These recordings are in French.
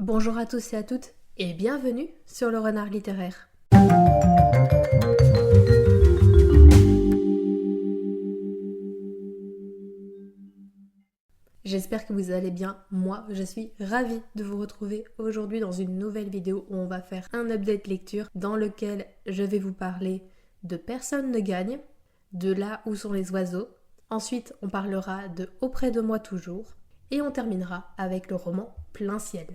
Bonjour à tous et à toutes et bienvenue sur le Renard littéraire. J'espère que vous allez bien. Moi, je suis ravie de vous retrouver aujourd'hui dans une nouvelle vidéo où on va faire un update lecture dans lequel je vais vous parler de Personne ne gagne, de Là où sont les oiseaux. Ensuite, on parlera de Auprès de moi toujours et on terminera avec le roman Plein ciel.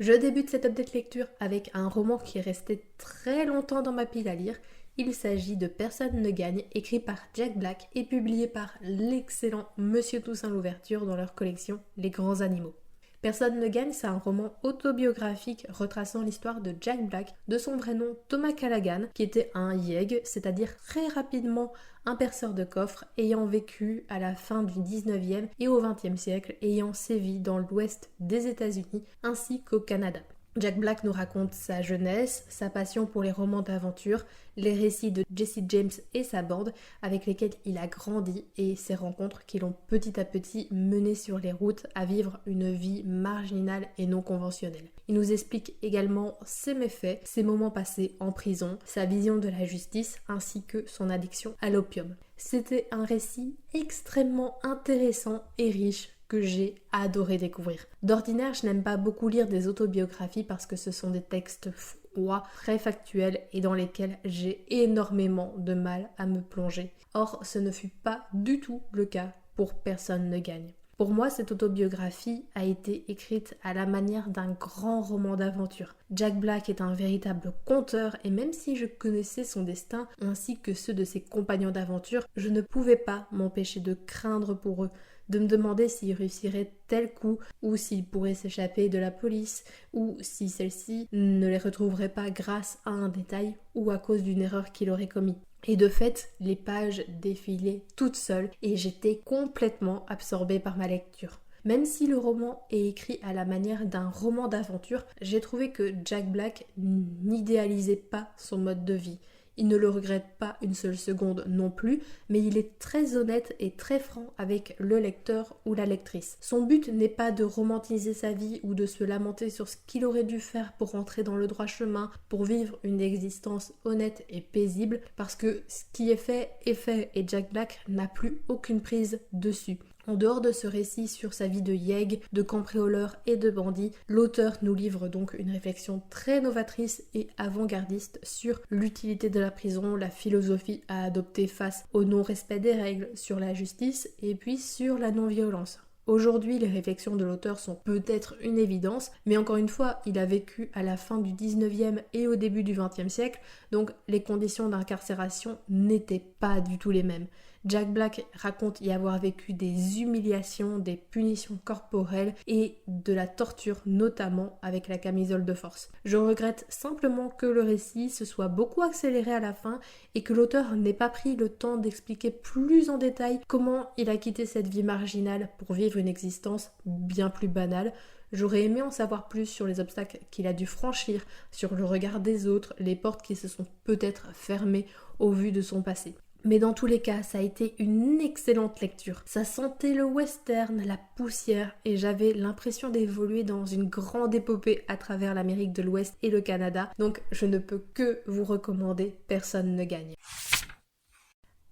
Je débute cette update lecture avec un roman qui est resté très longtemps dans ma pile à lire. Il s'agit de Personne ne gagne, écrit par Jack Black et publié par l'excellent Monsieur Toussaint Louverture dans leur collection Les Grands Animaux. Personne ne gagne, c'est un roman autobiographique retraçant l'histoire de Jack Black, de son vrai nom Thomas Callaghan, qui était un yeg, c'est-à-dire très rapidement un perceur de coffres ayant vécu à la fin du 19e et au 20e siècle, ayant sévi dans l'ouest des États-Unis ainsi qu'au Canada. Jack Black nous raconte sa jeunesse, sa passion pour les romans d'aventure, les récits de Jesse James et sa bande avec lesquels il a grandi et ses rencontres qui l'ont petit à petit mené sur les routes à vivre une vie marginale et non conventionnelle. Il nous explique également ses méfaits, ses moments passés en prison, sa vision de la justice ainsi que son addiction à l'opium. C'était un récit extrêmement intéressant et riche que j'ai adoré découvrir. D'ordinaire, je n'aime pas beaucoup lire des autobiographies parce que ce sont des textes froids, très factuels et dans lesquels j'ai énormément de mal à me plonger. Or, ce ne fut pas du tout le cas pour Personne ne gagne. Pour moi, cette autobiographie a été écrite à la manière d'un grand roman d'aventure. Jack Black est un véritable conteur et même si je connaissais son destin ainsi que ceux de ses compagnons d'aventure, je ne pouvais pas m'empêcher de craindre pour eux, de me demander s'il réussirait tel coup ou s'il pourrait s'échapper de la police ou si celle-ci ne les retrouverait pas grâce à un détail ou à cause d'une erreur qu'il aurait commis. Et de fait, les pages défilaient toutes seules et j'étais complètement absorbée par ma lecture. Même si le roman est écrit à la manière d'un roman d'aventure, j'ai trouvé que Jack Black n'idéalisait pas son mode de vie. Il ne le regrette pas une seule seconde non plus, mais il est très honnête et très franc avec le lecteur ou la lectrice. Son but n'est pas de romantiser sa vie ou de se lamenter sur ce qu'il aurait dû faire pour rentrer dans le droit chemin, pour vivre une existence honnête et paisible, parce que ce qui est fait et Jack Black n'a plus aucune prise dessus. En dehors de ce récit sur sa vie de yeg, de cambrioleur et de bandit, l'auteur nous livre donc une réflexion très novatrice et avant-gardiste sur l'utilité de la prison, la philosophie à adopter face au non-respect des règles, sur la justice et puis sur la non-violence. Aujourd'hui, les réflexions de l'auteur sont peut-être une évidence, mais encore une fois, il a vécu à la fin du 19e et au début du 20e siècle, donc les conditions d'incarcération n'étaient pas du tout les mêmes. Jack Black raconte y avoir vécu des humiliations, des punitions corporelles et de la torture, notamment avec la camisole de force. Je regrette simplement que le récit se soit beaucoup accéléré à la fin et que l'auteur n'ait pas pris le temps d'expliquer plus en détail comment il a quitté cette vie marginale pour vivre une existence bien plus banale. J'aurais aimé en savoir plus sur les obstacles qu'il a dû franchir, sur le regard des autres, les portes qui se sont peut-être fermées au vu de son passé. Mais dans tous les cas, ça a été une excellente lecture. Ça sentait le western, la poussière, et j'avais l'impression d'évoluer dans une grande épopée à travers l'Amérique de l'Ouest et le Canada. Donc je ne peux que vous recommander Personne ne gagne.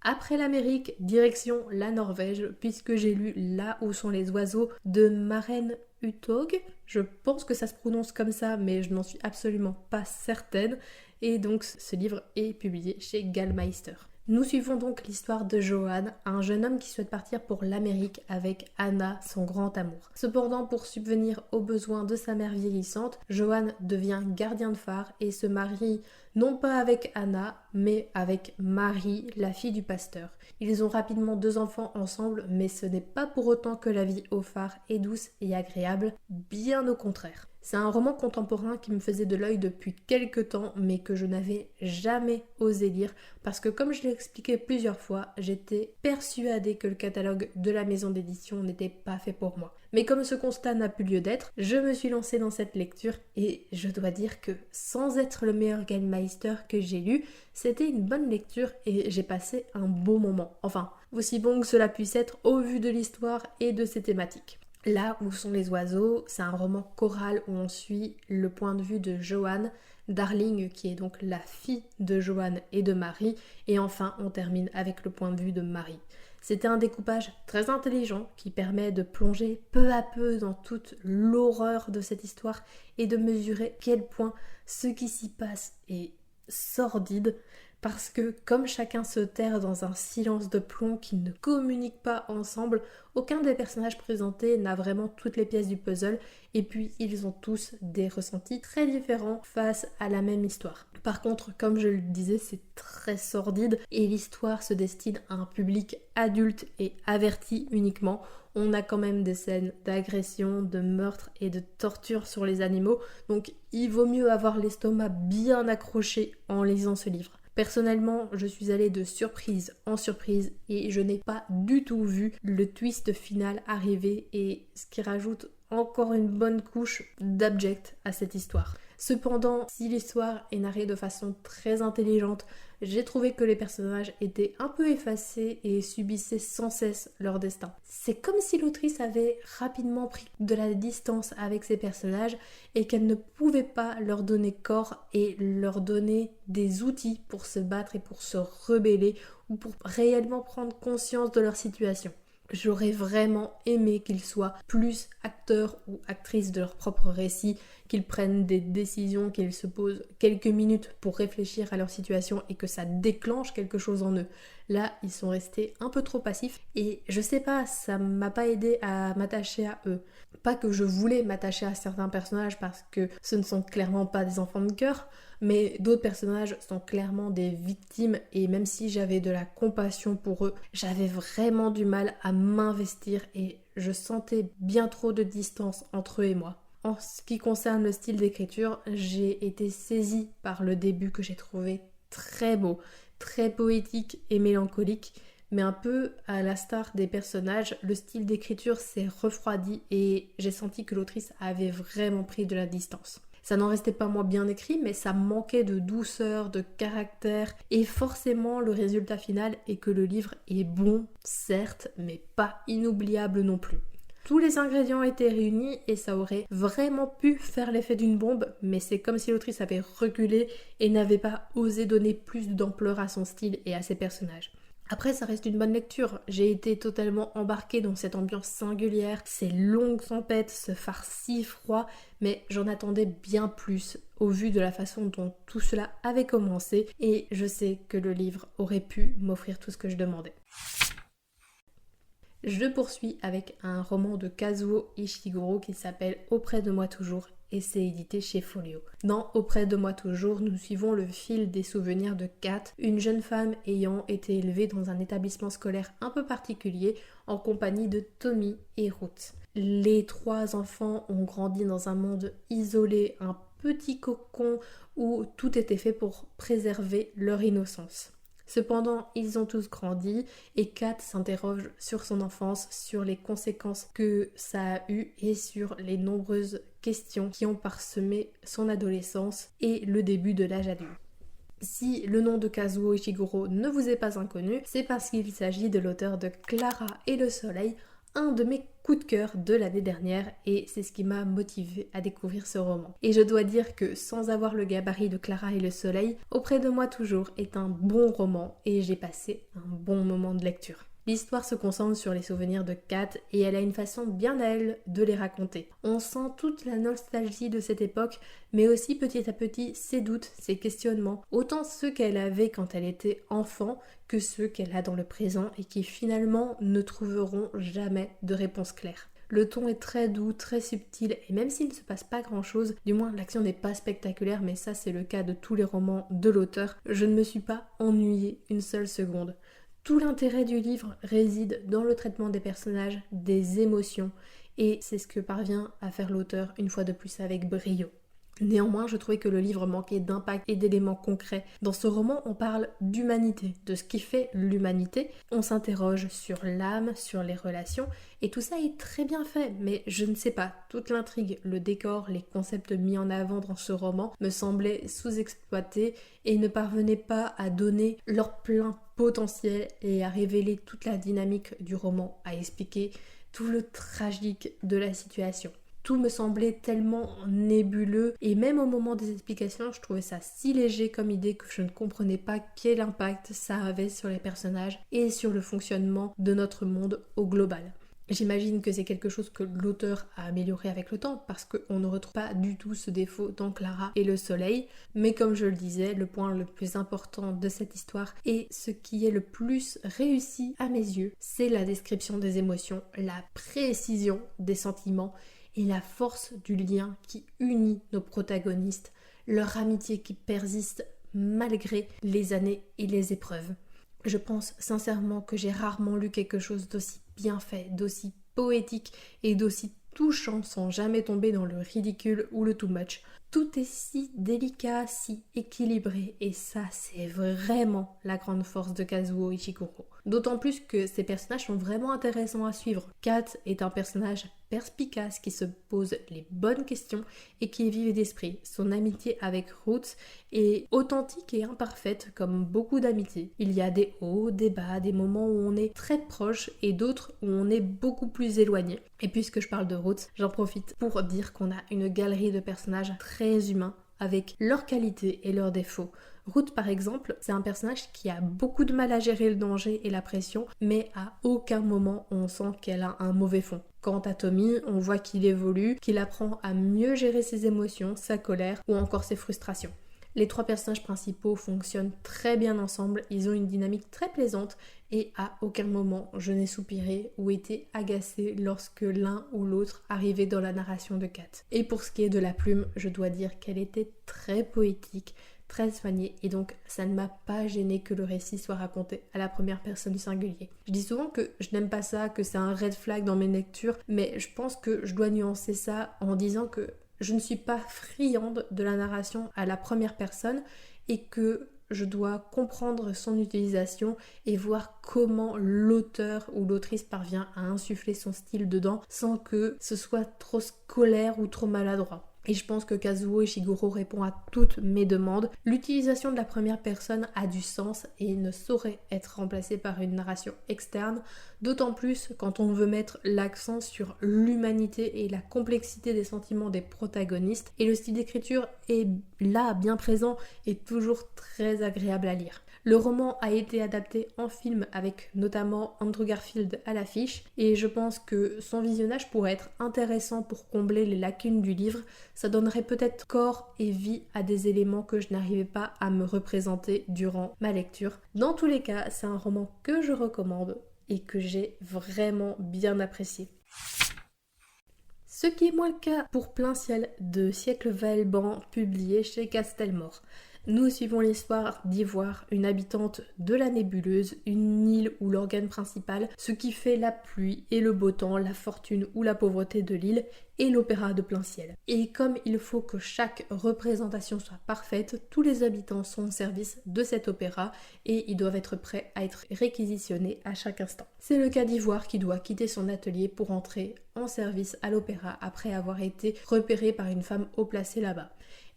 Après l'Amérique, direction la Norvège, puisque j'ai lu Là où sont les oiseaux de Maren Uthaug. Je pense que ça se prononce comme ça, mais je n'en suis absolument pas certaine. Et donc ce livre est publié chez Gallmeister. Nous suivons donc l'histoire de Johan, un jeune homme qui souhaite partir pour l'Amérique avec Anna, son grand amour. Cependant, pour subvenir aux besoins de sa mère vieillissante, Johan devient gardien de phare et se marie non pas avec Anna, mais avec Marie, la fille du pasteur. Ils ont rapidement 2 enfants ensemble, mais ce n'est pas pour autant que la vie au phare est douce et agréable, bien au contraire. C'est un roman contemporain qui me faisait de l'œil depuis quelques temps, mais que je n'avais jamais osé lire parce que, comme je l'ai expliqué plusieurs fois, j'étais persuadée que le catalogue de la maison d'édition n'était pas fait pour moi. Mais comme ce constat n'a plus lieu d'être, je me suis lancée dans cette lecture et je dois dire que sans être le meilleur Gallmeister que j'ai lu, c'était une bonne lecture et j'ai passé un beau moment. Enfin, aussi bon que cela puisse être au vu de l'histoire et de ses thématiques. Là où sont les oiseaux, c'est un roman choral où on suit le point de vue de Joanne, Darling qui est donc la fille de Joanne et de Marie, et enfin on termine avec le point de vue de Marie. C'était un découpage très intelligent qui permet de plonger peu à peu dans toute l'horreur de cette histoire et de mesurer quel point ce qui s'y passe est sordide, parce que comme chacun se terre dans un silence de plomb qui ne communique pas ensemble, aucun des personnages présentés n'a vraiment toutes les pièces du puzzle, et puis ils ont tous des ressentis très différents face à la même histoire. Par contre, comme je le disais, c'est très sordide et l'histoire se destine à un public adulte et averti uniquement. On a quand même des scènes d'agression, de meurtre et de torture sur les animaux, donc il vaut mieux avoir l'estomac bien accroché en lisant ce livre. Personnellement, je suis allée de surprise en surprise et je n'ai pas du tout vu le twist final arriver, et ce qui rajoute encore une bonne couche d'abject à cette histoire. Cependant, si l'histoire est narrée de façon très intelligente, j'ai trouvé que les personnages étaient un peu effacés et subissaient sans cesse leur destin. C'est comme si l'autrice avait rapidement pris de la distance avec ses personnages et qu'elle ne pouvait pas leur donner corps et leur donner des outils pour se battre et pour se rebeller ou pour réellement prendre conscience de leur situation. J'aurais vraiment aimé qu'ils soient plus acteurs ou actrices de leur propre récit, qu'ils prennent des décisions, qu'ils se posent quelques minutes pour réfléchir à leur situation et que ça déclenche quelque chose en eux. Là, ils sont restés un peu trop passifs et je sais pas, ça m'a pas aidé à m'attacher à eux. Pas que je voulais m'attacher à certains personnages parce que ce ne sont clairement pas des enfants de cœur, mais d'autres personnages sont clairement des victimes et même si j'avais de la compassion pour eux, j'avais vraiment du mal à m'investir et je sentais bien trop de distance entre eux et moi. En ce qui concerne le style d'écriture, j'ai été saisie par le début que j'ai trouvé très beau, très poétique et mélancolique, mais un peu à l'instar des personnages, le style d'écriture s'est refroidi et j'ai senti que l'autrice avait vraiment pris de la distance. Ça n'en restait pas moins bien écrit, mais ça manquait de douceur, de caractère, et forcément le résultat final est que le livre est bon, certes, mais pas inoubliable non plus. Tous les ingrédients étaient réunis et ça aurait vraiment pu faire l'effet d'une bombe, mais c'est comme si l'autrice avait reculé et n'avait pas osé donner plus d'ampleur à son style et à ses personnages. Après, ça reste une bonne lecture. J'ai été totalement embarquée dans cette ambiance singulière, ces longues tempêtes, ce phare si froid, mais j'en attendais bien plus au vu de la façon dont tout cela avait commencé et je sais que le livre aurait pu m'offrir tout ce que je demandais. Je poursuis avec un roman de Kazuo Ishiguro qui s'appelle Auprès de moi toujours et c'est édité chez Folio. Dans Auprès de moi toujours, nous suivons le fil des souvenirs de Kat, une jeune femme ayant été élevée dans un établissement scolaire un peu particulier en compagnie de Tommy et Ruth. Les trois enfants ont grandi dans un monde isolé, un petit cocon où tout était fait pour préserver leur innocence. Cependant, ils ont tous grandi et Kat s'interroge sur son enfance, sur les conséquences que ça a eu et sur les nombreuses questions qui ont parsemé son adolescence et le début de l'âge adulte. Si le nom de Kazuo Ishiguro ne vous est pas inconnu, c'est parce qu'il s'agit de l'auteur de Clara et le Soleil, un de mes coups de cœur de l'année dernière et c'est ce qui m'a motivée à découvrir ce roman. Et je dois dire que sans avoir le gabarit de Clara et le Soleil, Auprès de moi toujours est un bon roman et j'ai passé un bon moment de lecture. L'histoire se concentre sur les souvenirs de Kat et elle a une façon bien à elle de les raconter. On sent toute la nostalgie de cette époque, mais aussi petit à petit ses doutes, ses questionnements, autant ceux qu'elle avait quand elle était enfant que ceux qu'elle a dans le présent et qui finalement ne trouveront jamais de réponse claire. Le ton est très doux, très subtil et même s'il ne se passe pas grand chose, du moins l'action n'est pas spectaculaire, mais ça c'est le cas de tous les romans de l'auteur, je ne me suis pas ennuyée une seule seconde. Tout l'intérêt du livre réside dans le traitement des personnages, des émotions, et c'est ce que parvient à faire l'auteur une fois de plus avec brio. Néanmoins, je trouvais que le livre manquait d'impact et d'éléments concrets. Dans ce roman, on parle d'humanité, de ce qui fait l'humanité. On s'interroge sur l'âme, sur les relations, et tout ça est très bien fait, mais je ne sais pas, toute l'intrigue, le décor, les concepts mis en avant dans ce roman me semblaient sous-exploités et ne parvenaient pas à donner leur plein potentiel et à révéler toute la dynamique du roman, à expliquer tout le tragique de la situation. Tout me semblait tellement nébuleux et même au moment des explications, je trouvais ça si léger comme idée que je ne comprenais pas quel impact ça avait sur les personnages et sur le fonctionnement de notre monde au global. J'imagine que c'est quelque chose que l'auteur a amélioré avec le temps parce qu'on ne retrouve pas du tout ce défaut dans Clara et le soleil. Mais comme je le disais, le point le plus important de cette histoire et ce qui est le plus réussi à mes yeux, c'est la description des émotions, la précision des sentiments et la force du lien qui unit nos protagonistes, leur amitié qui persiste malgré les années et les épreuves. Je pense sincèrement que j'ai rarement lu quelque chose d'aussi bien fait, d'aussi poétique et d'aussi touchant sans jamais tomber dans le ridicule ou le too much. Tout est si délicat, si équilibré et ça c'est vraiment la grande force de Kazuo Ishiguro. D'autant plus que ces personnages sont vraiment intéressants à suivre. Kat est un personnage perspicace qui se pose les bonnes questions et qui est vif d'esprit. Son amitié avec Roots est authentique et imparfaite comme beaucoup d'amitiés. Il y a des hauts, des bas, des moments où on est très proche et d'autres où on est beaucoup plus éloigné. Et puisque je parle de Roots, j'en profite pour dire qu'on a une galerie de personnages très humains avec leurs qualités et leurs défauts. Ruth par exemple, c'est un personnage qui a beaucoup de mal à gérer le danger et la pression, mais à aucun moment on sent qu'elle a un mauvais fond. Quant à Tommy, on voit qu'il évolue, qu'il apprend à mieux gérer ses émotions, sa colère ou encore ses frustrations. Les trois personnages principaux fonctionnent très bien ensemble, ils ont une dynamique très plaisante et à aucun moment je n'ai soupiré ou été agacée lorsque l'un ou l'autre arrivait dans la narration de Kat. Et pour ce qui est de la plume, je dois dire qu'elle était très poétique, très soignée et donc ça ne m'a pas gêné que le récit soit raconté à la première personne singulier. Je dis souvent que je n'aime pas ça, que c'est un red flag dans mes lectures, mais je pense que je dois nuancer ça en disant que je ne suis pas friande de la narration à la première personne et que je dois comprendre son utilisation et voir comment l'auteur ou l'autrice parvient à insuffler son style dedans sans que ce soit trop scolaire ou trop maladroit. Et je pense que Kazuo Ishiguro répond à toutes mes demandes. L'utilisation de la première personne a du sens et ne saurait être remplacée par une narration externe, d'autant plus quand on veut mettre l'accent sur l'humanité et la complexité des sentiments des protagonistes. Et le style d'écriture est là, bien présent, et toujours très agréable à lire. Le roman a été adapté en film avec notamment Andrew Garfield à l'affiche et je pense que son visionnage pourrait être intéressant pour combler les lacunes du livre. Ça donnerait peut-être corps et vie à des éléments que je n'arrivais pas à me représenter durant ma lecture. Dans tous les cas, c'est un roman que je recommande et que j'ai vraiment bien apprécié. Ce qui est moins le cas pour Plein Ciel de Siècle Vaillant publié chez Castelmore. Nous suivons l'histoire d'Ivoire, une habitante de la nébuleuse, une île où l'organe principal, ce qui fait la pluie et le beau temps, la fortune ou la pauvreté de l'île, et l'opéra de Plein Ciel. Et comme il faut que chaque représentation soit parfaite, tous les habitants sont au service de cet opéra et ils doivent être prêts à être réquisitionnés à chaque instant. C'est le cas d'Ivoire qui doit quitter son atelier pour entrer en service à l'opéra après avoir été repéré par une femme haut placée là-bas.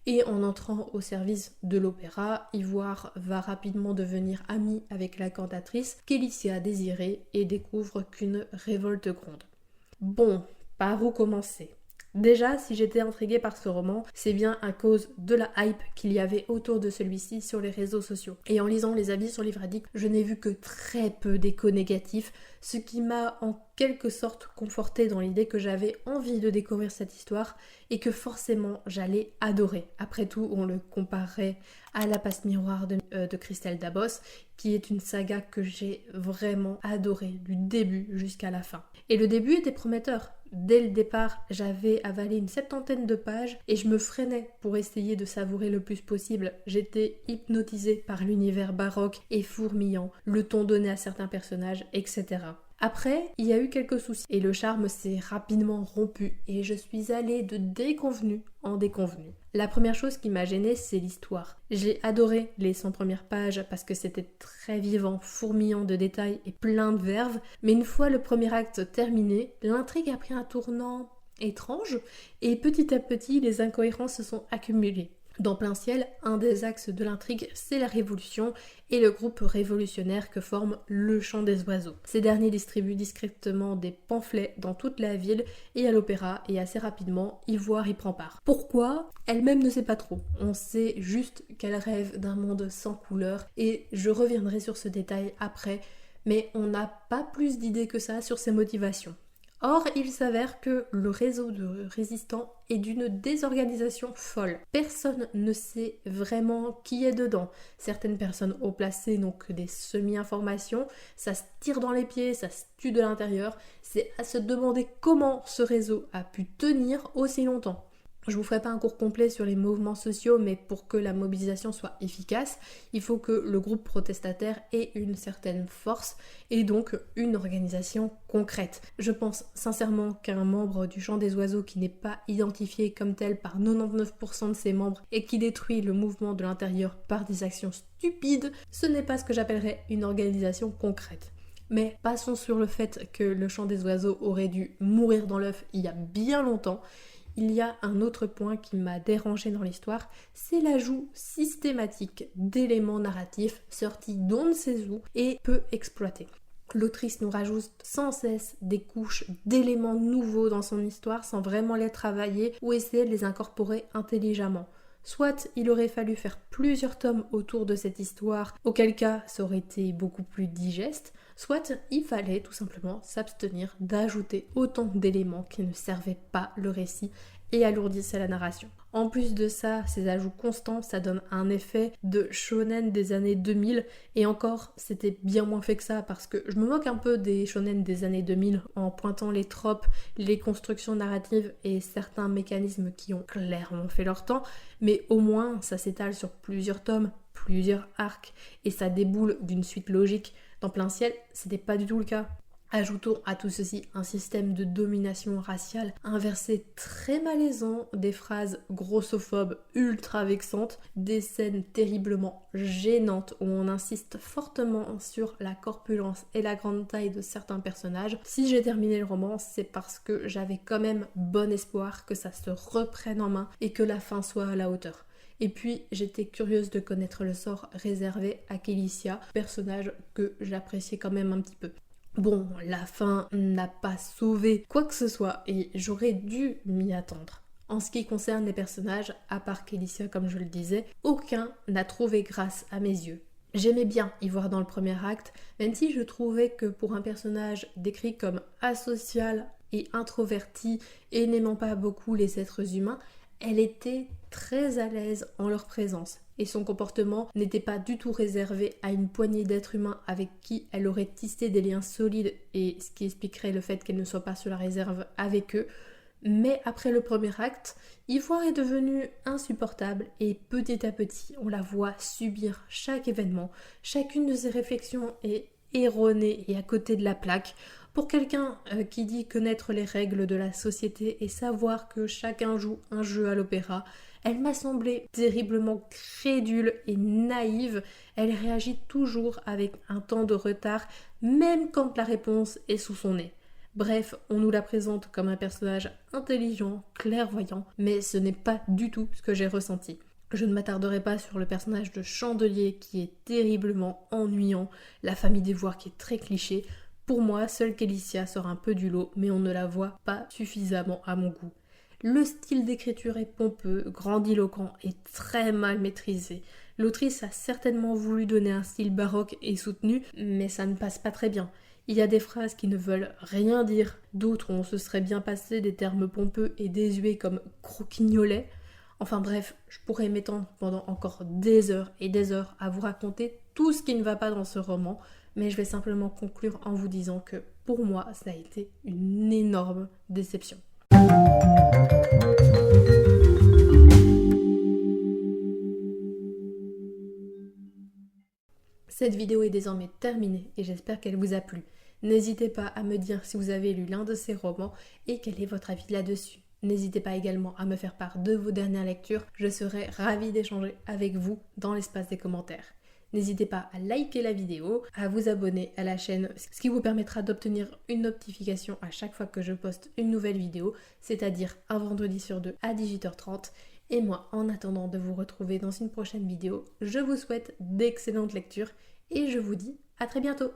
Et en entrant au service de l'opéra, Ivoire va rapidement devenir amie avec la cantatrice qu'Elicia a désirée et découvre qu'une révolte gronde. Bon, par où commencer ? Déjà, si j'étais intriguée par ce roman, c'est bien à cause de la hype qu'il y avait autour de celui-ci sur les réseaux sociaux. Et en lisant les avis sur Livre Addict, je n'ai vu que très peu d'échos négatifs, ce qui m'a en quelque sorte confortée dans l'idée que j'avais envie de découvrir cette histoire et que forcément j'allais adorer. Après tout, on le comparait à La Passe Miroir de Christelle Dabos, qui est une saga que j'ai vraiment adorée du début jusqu'à la fin. Et le début était prometteur. Dès le départ, j'avais avalé une 70 de pages et je me freinais pour essayer de savourer le plus possible. J'étais hypnotisée par l'univers baroque et fourmillant, le ton donné à certains personnages, etc. Après, il y a eu quelques soucis et le charme s'est rapidement rompu et je suis allée de déconvenu en déconvenu. La première chose qui m'a gênée, c'est l'histoire. J'ai adoré les 100 premières pages parce que c'était très vivant, fourmillant de détails et plein de verve, mais une fois le premier acte terminé, l'intrigue a pris un tournant étrange et petit à petit, les incohérences se sont accumulées. Dans Plein Ciel, un des axes de l'intrigue, c'est la Révolution et le groupe révolutionnaire que forme le Chant des Oiseaux. Ces derniers distribuent discrètement des pamphlets dans toute la ville et à l'opéra, et assez rapidement, Ivoire y prend part. Pourquoi? Elle-même ne sait pas trop. On sait juste qu'elle rêve d'un monde sans couleur, et je reviendrai sur ce détail après, mais on n'a pas plus d'idées que ça sur ses motivations. Or, il s'avère que le réseau de résistants est d'une désorganisation folle. Personne ne sait vraiment qui est dedans. Certaines personnes haut placées n'ont que des semi-informations, ça se tire dans les pieds, ça se tue de l'intérieur. C'est à se demander comment ce réseau a pu tenir aussi longtemps. Je vous ferai pas un cours complet sur les mouvements sociaux, mais pour que la mobilisation soit efficace, il faut que le groupe protestataire ait une certaine force et donc une organisation concrète. Je pense sincèrement qu'un membre du Chant des Oiseaux qui n'est pas identifié comme tel par 99% de ses membres et qui détruit le mouvement de l'intérieur par des actions stupides, ce n'est pas ce que j'appellerais une organisation concrète. Mais passons sur le fait que le Chant des Oiseaux aurait dû mourir dans l'œuf il y a bien longtemps. Il y a un autre point qui m'a dérangé dans l'histoire, c'est l'ajout systématique d'éléments narratifs sortis d'on ne sait où et peu exploités. L'autrice nous rajoute sans cesse des couches d'éléments nouveaux dans son histoire sans vraiment les travailler ou essayer de les incorporer intelligemment. Soit il aurait fallu faire plusieurs tomes autour de cette histoire, auquel cas ça aurait été beaucoup plus digeste, soit il fallait tout simplement s'abstenir d'ajouter autant d'éléments qui ne servaient pas le récit et alourdissaient la narration. En plus de ça, ces ajouts constants, ça donne un effet de shonen des années 2000, et encore, c'était bien moins fait que ça, parce que je me moque un peu des shonen des années 2000 en pointant les tropes, les constructions narratives et certains mécanismes qui ont clairement fait leur temps, mais au moins ça s'étale sur plusieurs tomes, plusieurs arcs, et ça déboule d'une suite logique. Dans Plein Ciel, c'était pas du tout le cas. Ajoutons à tout ceci un système de domination raciale inversé très malaisant, des phrases grossophobes ultra vexantes, des scènes terriblement gênantes où on insiste fortement sur la corpulence et la grande taille de certains personnages. Si j'ai terminé le roman, c'est parce que j'avais quand même bon espoir que ça se reprenne en main et que la fin soit à la hauteur. Et puis j'étais curieuse de connaître le sort réservé à Kélissia, personnage que j'appréciais quand même un petit peu. Bon, la fin n'a pas sauvé quoi que ce soit et j'aurais dû m'y attendre. En ce qui concerne les personnages, à part Kélissia comme je le disais, aucun n'a trouvé grâce à mes yeux. J'aimais bien y voir dans le premier acte, même si je trouvais que pour un personnage décrit comme asocial et introverti et n'aimant pas beaucoup les êtres humains, elle était très à l'aise en leur présence. Et son comportement n'était pas du tout réservé à une poignée d'êtres humains avec qui elle aurait tissé des liens solides, et ce qui expliquerait le fait qu'elle ne soit pas sur la réserve avec eux. Mais après le premier acte, Ivoire est devenue insupportable et petit à petit, on la voit subir chaque événement. Chacune de ses réflexions est erronée et à côté de la plaque. Pour quelqu'un qui dit connaître les règles de la société et savoir que chacun joue un jeu à l'opéra, elle m'a semblé terriblement crédule et naïve. Elle réagit toujours avec un temps de retard, même quand la réponse est sous son nez. Bref, on nous la présente comme un personnage intelligent, clairvoyant, mais ce n'est pas du tout ce que j'ai ressenti. Je ne m'attarderai pas sur le personnage de Chandelier qui est terriblement ennuyant, la famille d'Ivoire qui est très cliché. Pour moi, seule Kélissia sort un peu du lot, mais on ne la voit pas suffisamment à mon goût. Le style d'écriture est pompeux, grandiloquent et très mal maîtrisé. L'autrice a certainement voulu donner un style baroque et soutenu, mais ça ne passe pas très bien. Il y a des phrases qui ne veulent rien dire, d'autres où on se serait bien passé des termes pompeux et désuets comme croquignolet. Enfin bref, je pourrais m'étendre pendant encore des heures et des heures à vous raconter tout ce qui ne va pas dans ce roman, mais je vais simplement conclure en vous disant que pour moi, ça a été une énorme déception. Cette vidéo est désormais terminée et j'espère qu'elle vous a plu. N'hésitez pas à me dire si vous avez lu l'un de ces romans et quel est votre avis là-dessus. N'hésitez pas également à me faire part de vos dernières lectures, je serai ravie d'échanger avec vous dans l'espace des commentaires. N'hésitez pas à liker la vidéo, à vous abonner à la chaîne, ce qui vous permettra d'obtenir une notification à chaque fois que je poste une nouvelle vidéo, c'est-à-dire un vendredi sur deux à 18h30. Et moi, en attendant de vous retrouver dans une prochaine vidéo, je vous souhaite d'excellentes lectures et je vous dis à très bientôt.